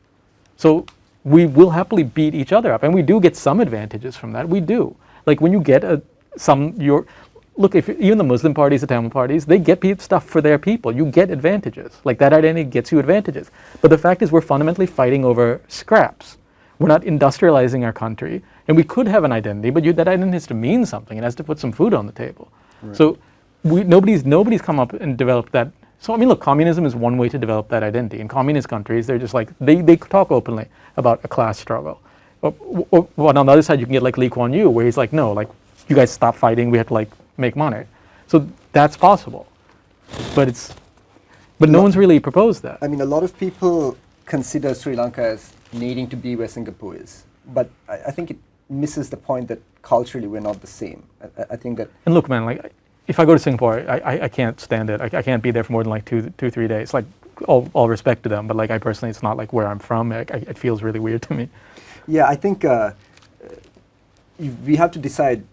So we will happily beat each other up, and we do get some advantages from that. We do. Like when you get if even the Muslim parties, the Tamil parties, they get stuff for their people. You get advantages. Like that identity gets you advantages. But the fact is we're fundamentally fighting over scraps. We're not industrializing our country, and we could have an identity, but that identity has to mean something. It has to put some food on the table. Right. So nobody's come up and developed that. So I mean, look, communism is one way to develop that identity. In communist countries, they're just like, they talk openly about a class struggle. Or on the other side, you can get like Lee Kuan Yew, where he's like, no, like, you guys stop fighting, we have to like make money. So that's possible. But But no one's really proposed that. I mean, a lot of people consider Sri Lanka as needing to be where Singapore is, but I think it misses the point that culturally we're not the same. I think that. And look, man, like if I go to Singapore, I can't stand it. I can't be there for more than like 3 days. Like all respect to them, but like I personally, it's not like where I'm from. It feels really weird to me. Yeah, I think we have to decide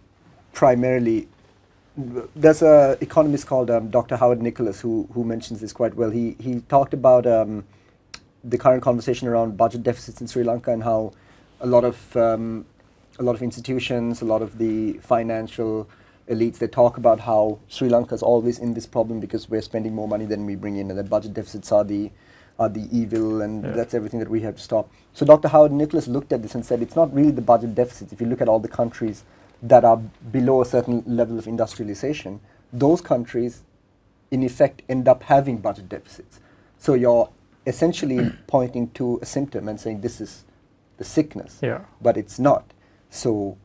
primarily. There's an economist called Dr. Howard Nicholas who mentions this quite well. He talked about the current conversation around budget deficits in Sri Lanka and how a lot of institutions, a lot of the financial elites, they talk about how Sri Lanka is always in this problem because we're spending more money than we bring in, and that budget deficits are the evil, and that's everything that we have to stop. So Dr. Howard Nicholas looked at this and said it's not really the budget deficits. If you look at all the countries that are below a certain level of industrialization, those countries in effect end up having budget deficits. So you're essentially pointing to a symptom and saying this is the sickness, but it's not. So,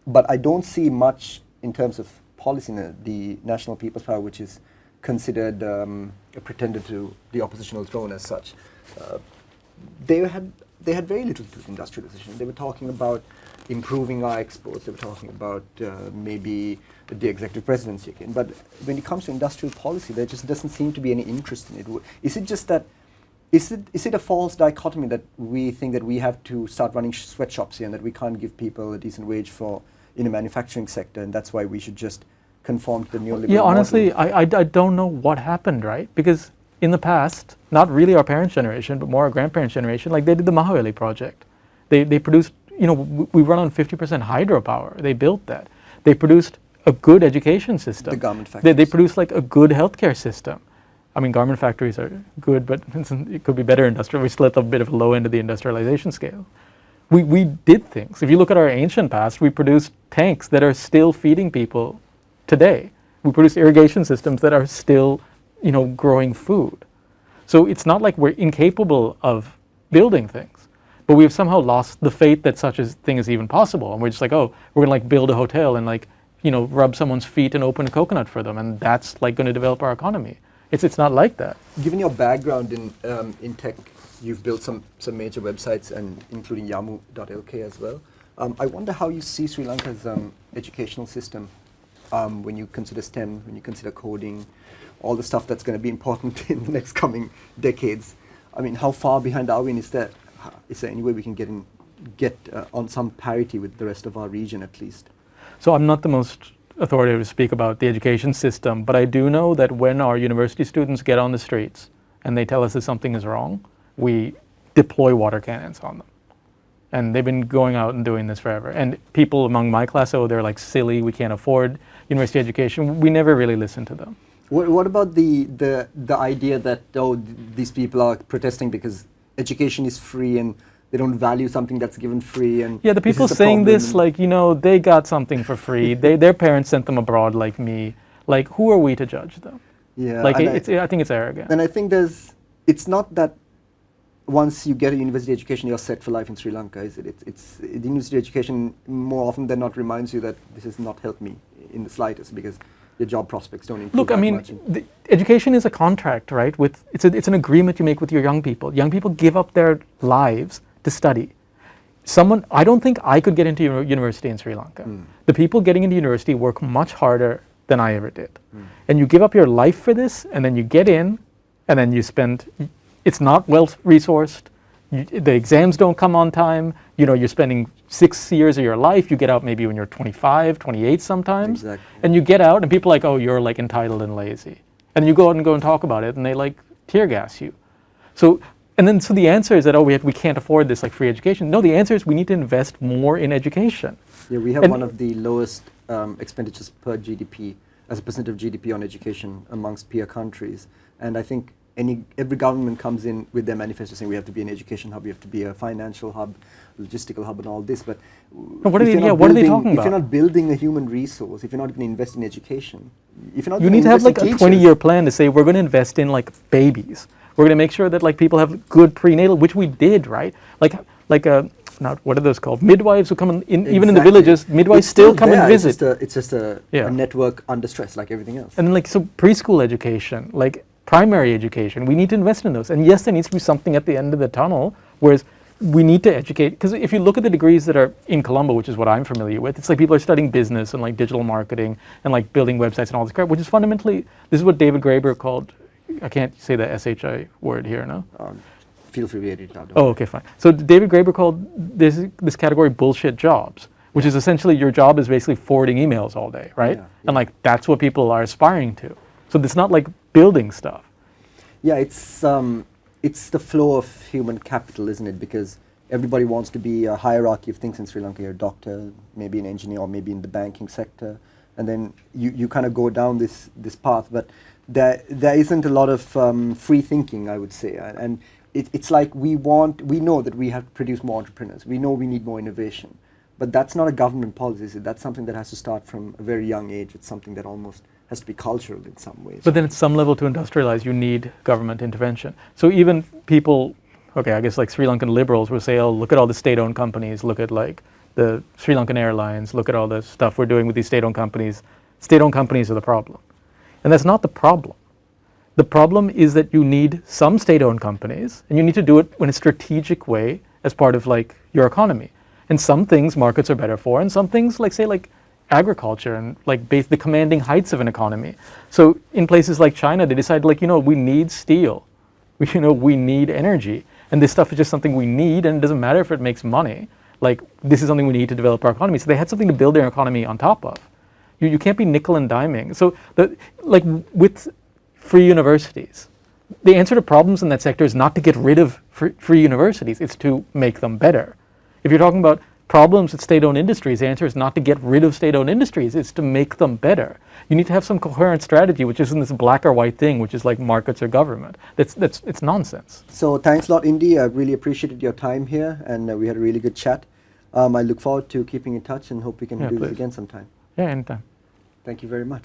but I don't see much in terms of policy in the National People's Power, which is considered a pretender to the oppositional throne as such. They had very little to do with industrialization. They were talking about improving our exports. They were talking about maybe the executive presidency again. But when it comes to industrial policy, there just doesn't seem to be any interest in it. Is it just that? Is it a false dichotomy that we think that we have to start running sweatshops here and that we can't give people a decent wage for in a manufacturing sector, and that's why we should just conform to the neoliberal model? Yeah, honestly, I don't know what happened, right? Because in the past, not really our parents' generation, but more our grandparents' generation, like they did the Mahaweli project. They produced, we run on 50% hydropower. They built that. They produced a good education system. The garment factories. They produced like a good healthcare system. I mean, garment factories are good, but it could be better industrial. We still at a bit of a low end of the industrialization scale. We did things. If you look at our ancient past, we produced tanks that are still feeding people today. We produce irrigation systems that are still, growing food. So it's not like we're incapable of building things, but we've somehow lost the faith that such a thing is even possible. And we're just like, oh, we're gonna build a hotel and rub someone's feet and open a coconut for them, and that's gonna develop our economy. It's not like that. Given your background in tech, you've built some major websites, and including Yamu.lk as well. I wonder how you see Sri Lanka's educational system when you consider STEM, when you consider coding, all the stuff that's going to be important in the next coming decades. I mean, how far behind are we, and is there any way we can get on some parity with the rest of our region at least? So I'm not the most authoritative to speak about the education system, but I do know that when our university students get on the streets and they tell us that something is wrong, we deploy water cannons on them. And they've been going out and doing this forever. And people among my class, they're like silly, we can't afford university education. We never really listen to them. What about the idea that, these people are protesting because education is free and they don't value something that's given free? And yeah, the people saying this, they got something for free. Their parents sent them abroad like me. Like, who are we to judge them? Yeah, I think it's arrogant. And I think it's not that once you get a university education, you're set for life in Sri Lanka, is it? It's the university education more often than not reminds you that this has not helped me in the slightest, because your job prospects don't improve. Look, I mean, the education is a contract, right? It's an agreement you make with your young people. Young people give up their lives to study. I don't think I could get into university in Sri Lanka. The people getting into university work much harder than I ever did. And you give up your life for this, and then you get in, and then you spend. It's not well resourced. The exams don't come on time. You're spending 6 years of your life. You get out maybe when you're 25, 28 sometimes. Exactly. And you get out and people are like, oh, you're entitled and lazy. And you go out and talk about it and they tear gas you. So the answer is that, we can't afford this free education. No, the answer is we need to invest more in education. Yeah, we have one of the lowest expenditures per GDP, as a percent of GDP on education amongst peer countries. And I think every government comes in with their manifesto saying we have to be an education hub, we have to be a financial hub, logistical hub and all this, but what are they talking about? If you're not building a human resource, if you're not going to invest in education, if you're not you need to have a 20-year plan to say we're going to invest in babies. We're going to make sure that people have good prenatal, which we did, right? Not what are those called? Midwives who come in exactly. Even in the villages, midwives still come and visit. It's just a network under stress like everything else. And so preschool education, primary education. We need to invest in those. And yes, there needs to be something at the end of the tunnel, whereas we need to educate, because if you look at the degrees that are in Colombo, which is what I'm familiar with, it's like people are studying business and like digital marketing and like building websites and all this crap, which is fundamentally, this is what David Graeber called, I can't say the SHI word here, no? Feel free to edit it out. Oh, okay, fine. So David Graeber called this category bullshit jobs, which is essentially your job is basically forwarding emails all day, right? Yeah, yeah. And like that's what people are aspiring to. So it's not like building stuff. Yeah, it's the flow of human capital, isn't it? Because everybody wants to be a hierarchy of things in Sri Lanka. You're a doctor, maybe an engineer, or maybe in the banking sector, and then you kind of go down this path. But there isn't a lot of free thinking, I would say, and it's like we know that we have to produce more entrepreneurs. We know we need more innovation, but that's not a government policy. Is it? That's something that has to start from a very young age. It's something that almost has to be cultural in some ways. But then at some level to industrialize, you need government intervention. So even people, okay, I guess like Sri Lankan liberals will say, oh, look at all the state-owned companies, look at like the Sri Lankan Airlines, look at all the stuff we're doing with these state-owned companies. State-owned companies are the problem. And that's not the problem. The problem is that you need some state-owned companies, and you need to do it in a strategic way as part of like your economy. And some things markets are better for, and some things like say like agriculture and like the commanding heights of an economy. So in places like China, they decided like, we need steel, we need energy, and this stuff is just something we need, and it doesn't matter if it makes money. Like this is something we need to develop our economy. So they had something to build their economy on top of. You can't be nickel and diming. So like with free universities, the answer to problems in that sector is not to get rid of free universities, it's to make them better. If you're talking about problems with state-owned industries, the answer is not to get rid of state-owned industries, it's to make them better. You need to have some coherent strategy, which isn't this black or white thing, which is like markets or government. It's nonsense. So thanks a lot, Indi. I really appreciated your time here, and we had a really good chat. I look forward to keeping in touch and hope we can do this again sometime. Yeah, anytime. Thank you very much.